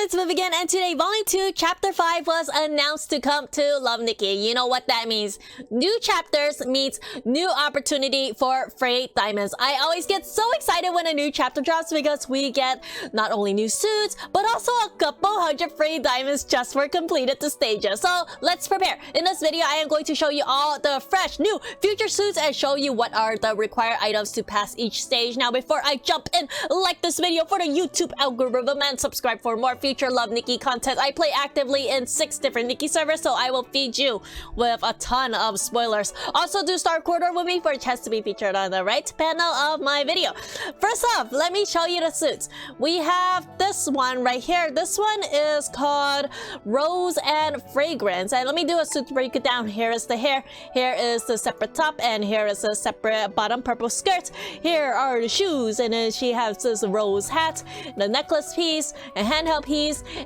it's Vivi again, and today Volume 2, Chapter 5 was announced to come to Love Nikki. You know what that means. New chapters means new opportunity for free diamonds. I always get so excited when a new chapter drops because we get not only new suits, but also a couple hundred free diamonds just for completed the stages. So let's prepare. In this video, I am going to show you all the fresh, new, future suits and show you what are the required items to pass each stage. Now, before I jump in, like this video for the YouTube algorithm and subscribe for more future Love Nikki content. I play actively in 6 different Nikki servers, so I will feed you with a ton of spoilers. Also, do start quarter with me for a chance to be featured on the right panel of my video. First off, let me show you the suits. We have this one right here. This one is called Rose and Fragrance. And let me do a suit to break it down. Here is the hair. Here is the separate top, and here is a separate bottom purple skirt. Here are the shoes, and then she has this rose hat, the necklace piece, a handheld piece,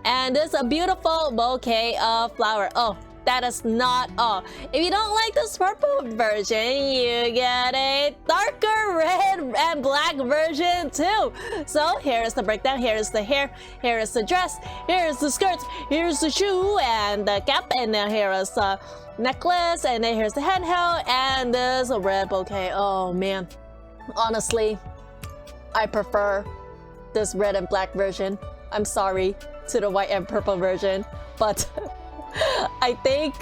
and this a beautiful bouquet of flower. Oh, that is not all. If you don't like this purple version, you get a darker red and black version too. So here is the breakdown. Here is the hair. Here is the dress. Here is the skirt. Here's the shoe and the cap. And then here is the necklace. And then here's the handheld and this red bouquet. Oh man, honestly, I prefer this red and black version. I'm sorry to the white and purple version, but I think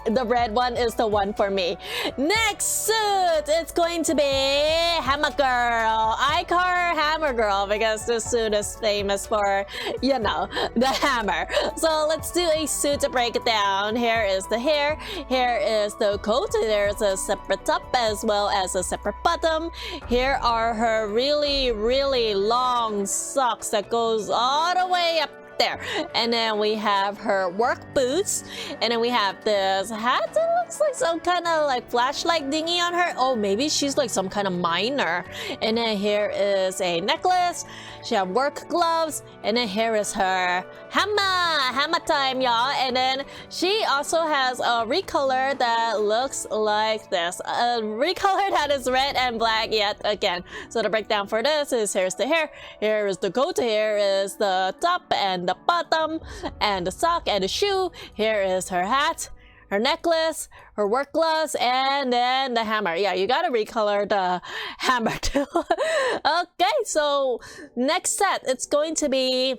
the red one is the one for me. Next suit, it's going to be Hammer Girl. I call her Hammer Girl because this suit is famous for, you know, the hammer. So let's do a suit to break it down. Here is the hair. Here is the coat. There's a separate top as well as a separate bottom. Here are her really, really long socks that goes all the way up there. And then we have her work boots, and then we have this hat that looks like some kind of like flashlight thingy on her. Oh, maybe she's like some kind of miner. And then here is a necklace. She have work gloves, and then here is her hammer time, y'all. And then she also has a recolor that looks like this, a recolor that is red and black yet again. So the breakdown for this is, here's the hair, here is the coat, here is the top and the bottom and the sock and the shoe. Here is her hat, her necklace, her work gloves, and then the hammer. Yeah, you gotta recolor the hammer too. Okay, so next set, it's going to be,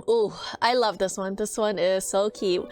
ooh, I love this one. This one is so cute.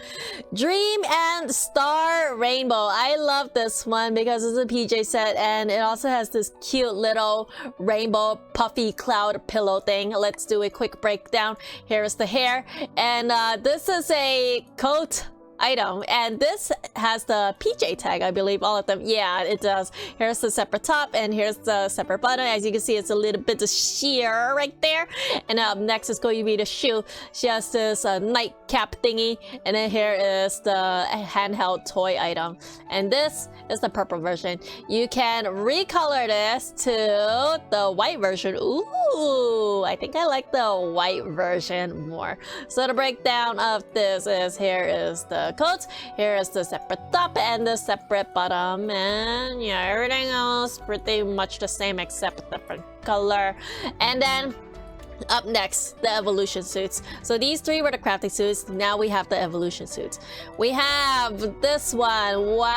Dream and Star Rainbow. I love this one because it's a PJ set and it also has this cute little rainbow puffy cloud pillow thing. Let's do a quick breakdown. Here is the hair, and this is a coat item, and this has the PJ tag, I believe, all of them. Yeah, it does. Here's the separate top, and here's the separate bottom. As you can see, it's a little bit of sheer right there. And up next is going to be the shoe. She has this nightcap thingy, and then here is the handheld toy item. And this is the purple version. You can recolor this to the white version. Ooh, I think I like the white version more. So the breakdown of this is, here is the coat, here is the separate top and the separate bottom, and yeah, everything else pretty much the same except different color. And then up next, the evolution suits. So these 3 were the crafting suits. Now we have the evolution suits. We have this one. Wow,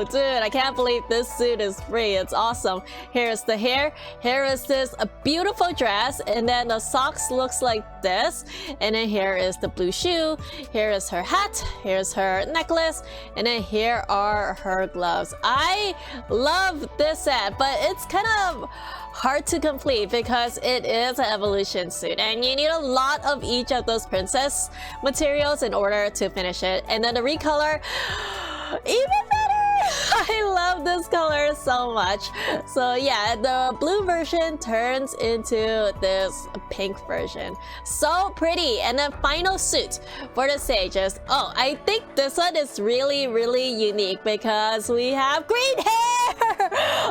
dude, I can't believe this suit is free. It's awesome. Here's the hair. Here is this a beautiful dress, and then the socks looks like this. And then here is the blue shoe. Here is her hat. Here's her necklace, and then here are her gloves. I love this set, but it's kind of hard to complete because it is an evolution suit and you need a lot of each of those princess materials in order to finish it. And then the recolor, even better. I love this color so much. So yeah, the blue version turns into this pink version. So pretty. And then final suit for the stages. Oh, I think this one is really, really unique because we have green hair.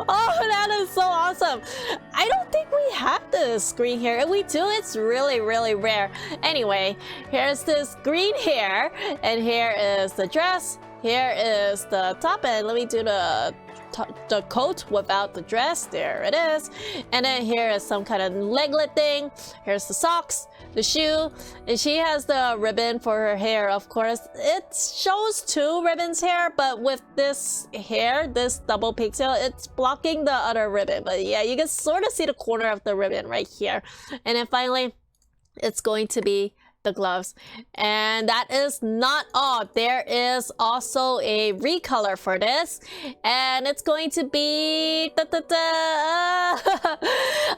Oh, that is so awesome. I don't think we have this green hair. If we do, it's really, really rare. Anyway, here's this green hair, and here is the dress. Here is the top, and let me do the the coat without the dress. There it is. And then here is some kind of leglet thing. Here's the socks, the shoe, and she has the ribbon for her hair. Of course, it shows 2 ribbons here, but with this hair, this double pigtail, it's blocking the other ribbon. But yeah, you can sort of see the corner of the ribbon right here. And then finally, it's going to be the gloves. And that is not all. There is also a recolor for this, and it's going to be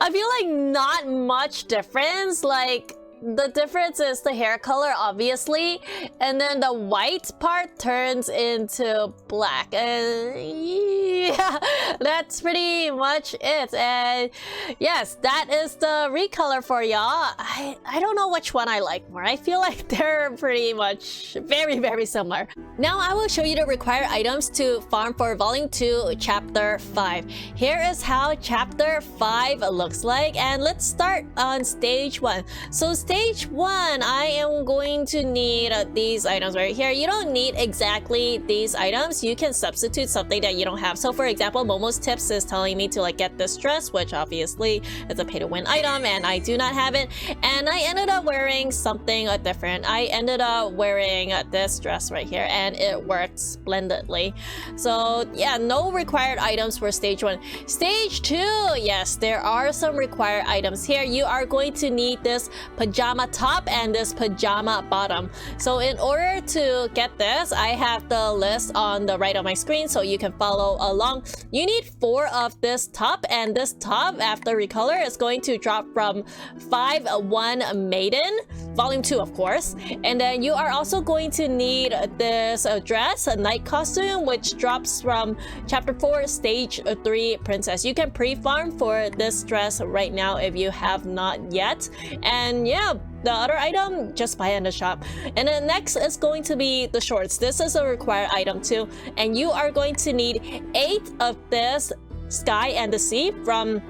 I feel like not much difference. Like, the difference is the hair color, obviously, and then the white part turns into black. And yeah, that's pretty much it. And yes, that is the recolor for y'all. I don't know which one I like more. I feel like they're pretty much very similar. Now I will show you the required items to farm for Volume 2, Chapter 5. Here is how Chapter 5 looks like, and let's start on Stage 1. So Stage 1, I am going to need these items right here. You don't need exactly these items. You can substitute something that you don't have. So for example, Momo's Tips is telling me to like get this dress, which obviously is a pay-to-win item, and I do not have it. And I ended up wearing something different. I ended up wearing this dress right here, and it worked splendidly. So yeah, no required items for Stage 1. Stage 2, yes, there are some required items here. You are going to need this pajama top and this pajama bottom. So in order to get this, I have the list on the right of my screen so you can follow along. You need 4 of this top, and this top after recolor is going to drop from 5-1 Maiden, Volume 2 of course. And then you are also going to need this dress, a night costume, which drops from Chapter 4, Stage 3, Princess. You can pre-farm for this dress right now if you have not yet. And yeah, the other item, just buy it in the shop. And then next is going to be the shorts. This is a required item too. And you are going to need 8 of this Sky and the Sea from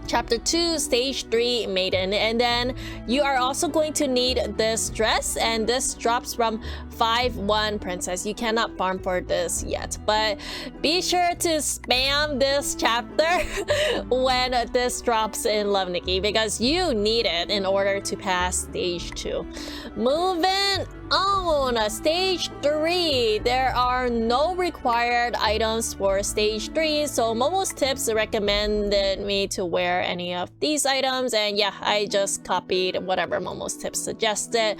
Chapter 2, Stage 3, Maiden. And then you are also going to need this dress, and this drops from 5-1 Princess. You cannot farm for this yet, but be sure to spam this chapter when this drops in Love Nikki, because you need it in order to pass Stage 2. Moving on, Stage 3. There are no required items for Stage 3, so Momo's Tips recommended me to wear any of these items, and yeah, I just copied whatever Momo's Tips suggested.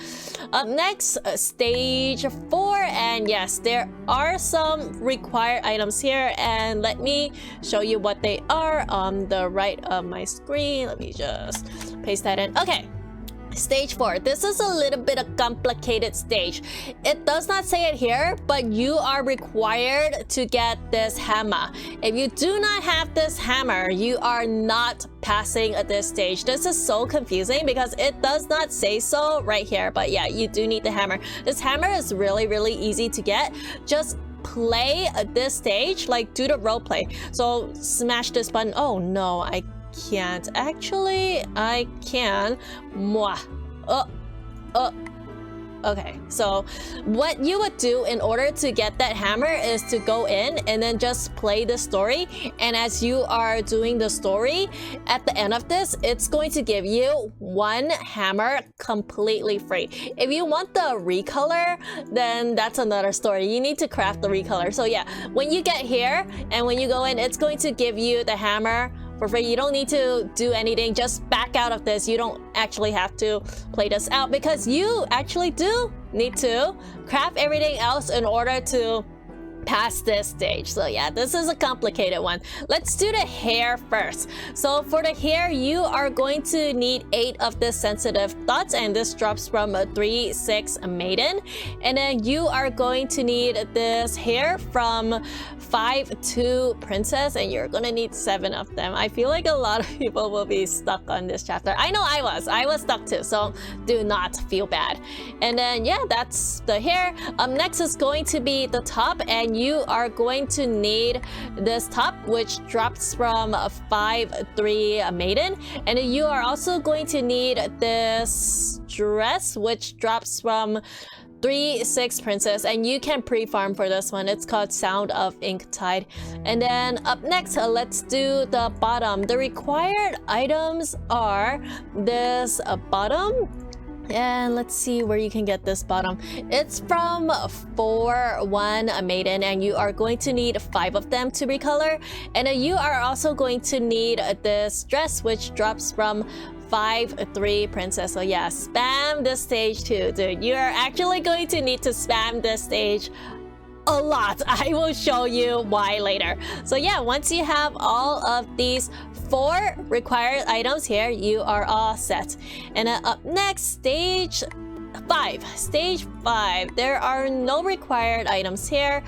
Up next, Stage 4, and yes, there are some required items here, and let me show you what they are on the right of my screen. Let me just paste that in. Okay. Stage 4. This is a little bit of complicated stage. It does not say it here, but you are required to get this hammer. If you do not have this hammer, you are not passing at this stage. This is so confusing because it does not say so right here, but yeah, you do need the hammer. This hammer is really easy to get. Just play this stage, like do the role play. So smash this button. Oh no, I can't. Actually, I can. Mwah. Okay, so what you would do in order to get that hammer is to go in and then just play the story. And as you are doing the story, at the end of this, it's going to give you 1 hammer completely free. If you want the recolor, then that's another story. You need to craft the recolor. So yeah, when you get here and when you go in, it's going to give you the hammer for free. You don't need to do anything. Just back out of this. You don't actually have to play this out because you actually do need to craft everything else in order to pass this stage. So yeah, this is a complicated one. Let's do the hair first. So for the hair, you are going to need 8 of the sensitive thoughts, and this drops from a 3-6 Maiden. And then you are going to need this hair from 5-2 Princess, and you're gonna need 7 of them. I feel like a lot of people will be stuck on this chapter. I know I was stuck too, so do not feel bad. And then yeah, that's the hair. Next is going to be the top, and you are going to need this top, which drops from 5-3 Maiden. And you are also going to need this dress, which drops from 3-6 Princess, and you can pre-farm for this one. It's called Sound of Ink Tide. And then up next, let's do the bottom. The required items are this bottom. And let's see where you can get this bottom. It's from 4-1 Maiden, and you are going to need 5 of them to recolor. And then you are also going to need this dress, which drops from 5-3 Princess. So yeah, spam this stage too, dude. You're actually going to need to spam this stage a lot. I will show you why later. So yeah, once you have all of these 4 required items here, you are all set. And then up next, stage 5. Stage 5. There are no required items here.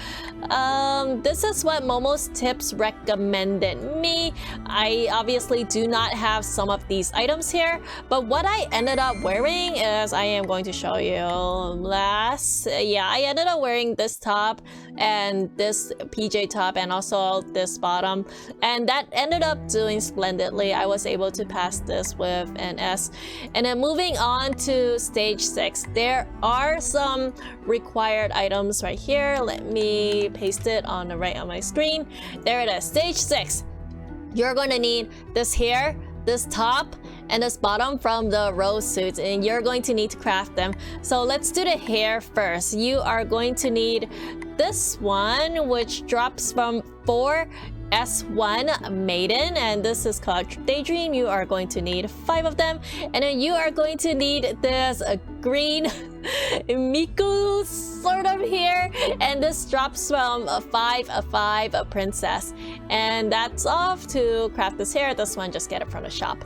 This is what Momo's tips recommended me. I obviously do not have some of these items here, but what I ended up wearing is, I am going to show you I ended up wearing this top and this PJ top and also this bottom, and that ended up doing splendidly. I was able to pass this with an S. And then moving on to stage 6, there are some required items right here. Let me paste it on the right on my screen. There it is. Stage 6. You're going to need this hair, this top, and this bottom from the rose suits, and you're going to need to craft them. So let's do the hair first. You are going to need this one, which drops from 4S1 Maiden, and this is called Daydream. You are going to need 5 of them, and then you are going to need this green Miku sort of here, and this drops from 5-5 Princess, and that's off to craft this hair. This one, just get it from the shop.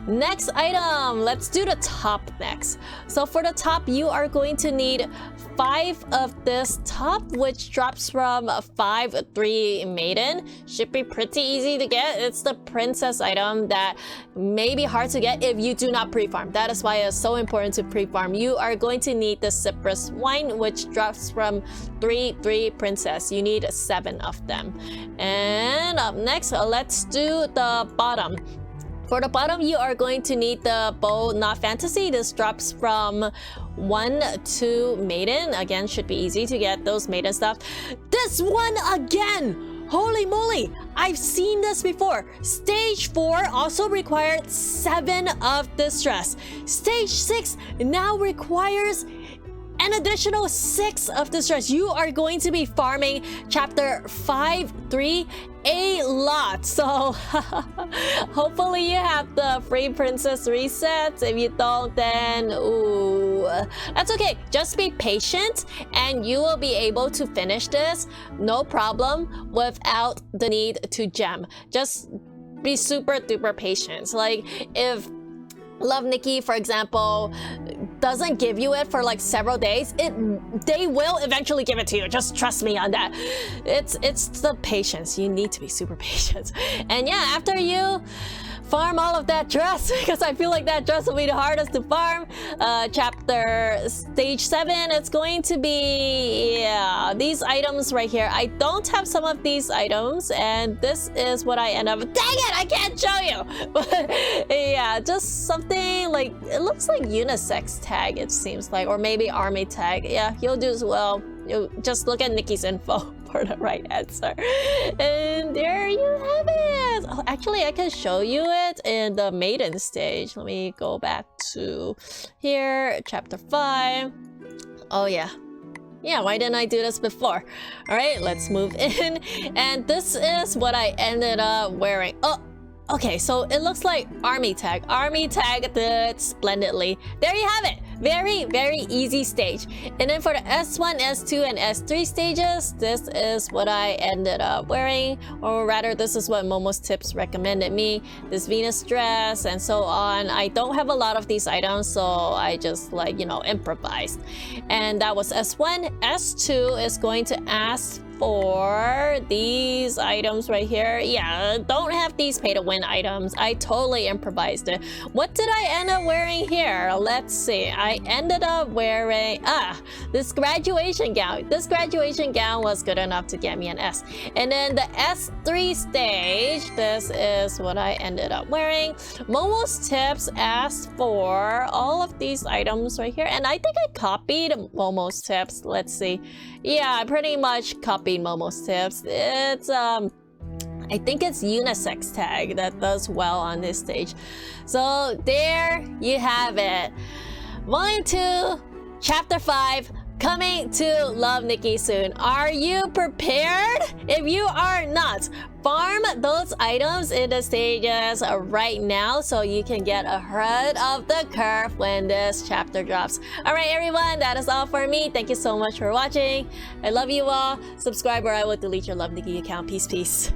Next item, let's do the top next. So for the top, you are going to need 5 of this top, which drops from 5-3 Maiden. Should be pretty easy to get. It's the princess item that may be hard to get if you do not pre-farm. That is why it's so important to pre-farm. You are going to need the Cypress Vine, which drops from 3-3 Princess. You need 7 of them. And up next, let's do the bottom. For the bottom, you are going to need the Bowknot Fantasy. This drops from 1-2 Maiden. Again, should be easy to get those Maiden stuff. This one again! Holy moly! I've seen this before. Stage 4 also required 7 of this dress. Stage 6 now requires an additional 6 of this dress. You are going to be farming chapter 5-3 a lot. So hopefully you have the free princess resets. If you don't, then ooh, that's okay. Just be patient and you will be able to finish this no problem without the need to gem. Just be super duper patient. Like if Love Nikki, for example, doesn't give you it for like several days, they will eventually give it to you. Just trust me on that. It's the patience. You need to be super patient. And yeah, after you farm all of that dress, because I feel like that dress will be the hardest to farm, chapter stage 7, it's going to be these items right here. I don't have some of these items, and this is what I end up. Dang it, I can't show you. But yeah, just something like, it looks like unisex tag, it seems like, or maybe army tag. Yeah, you'll do as well. You just look at Nikki's info for the right answer. And there you have it. Oh, actually, I can show you it in the maiden stage. Let me go back to here, chapter 5. Oh yeah. Yeah, why didn't I do this before? All right, let's move in. And this is what I ended up wearing. Oh, okay, so it looks like army tag. Army tag did splendidly. There you have it. Very, very easy stage. And then for the S1, S2, and S3 stages, this is what I ended up wearing. Or rather, this is what Momo's tips recommended me. This Venus dress and so on. I don't have a lot of these items, so I just like, you know, improvised. And that was S1. S2 is going to ask for these items right here. Yeah, don't have these pay to win items. I totally improvised it. What did I end up wearing here? Let's see. I ended up wearing this graduation gown. This graduation gown was good enough to get me an S. And then the S3 stage, this is what I ended up wearing. Momo's Tips asked for all of these items right here, and I think I copied Momo's Tips. Let's see. Yeah, I pretty much copied Momo's Tips. It's I think it's unisex tag that does well on this stage. So there you have it. Volume 2, Chapter 5, coming to Love Nikki soon. Are you prepared? If you are not, farm those items in the stages right now so you can get ahead of the curve when this chapter drops. Alright everyone, that is all for me. Thank you so much for watching. I love you all. Subscribe or I will delete your Love Nikki account. Peace, peace.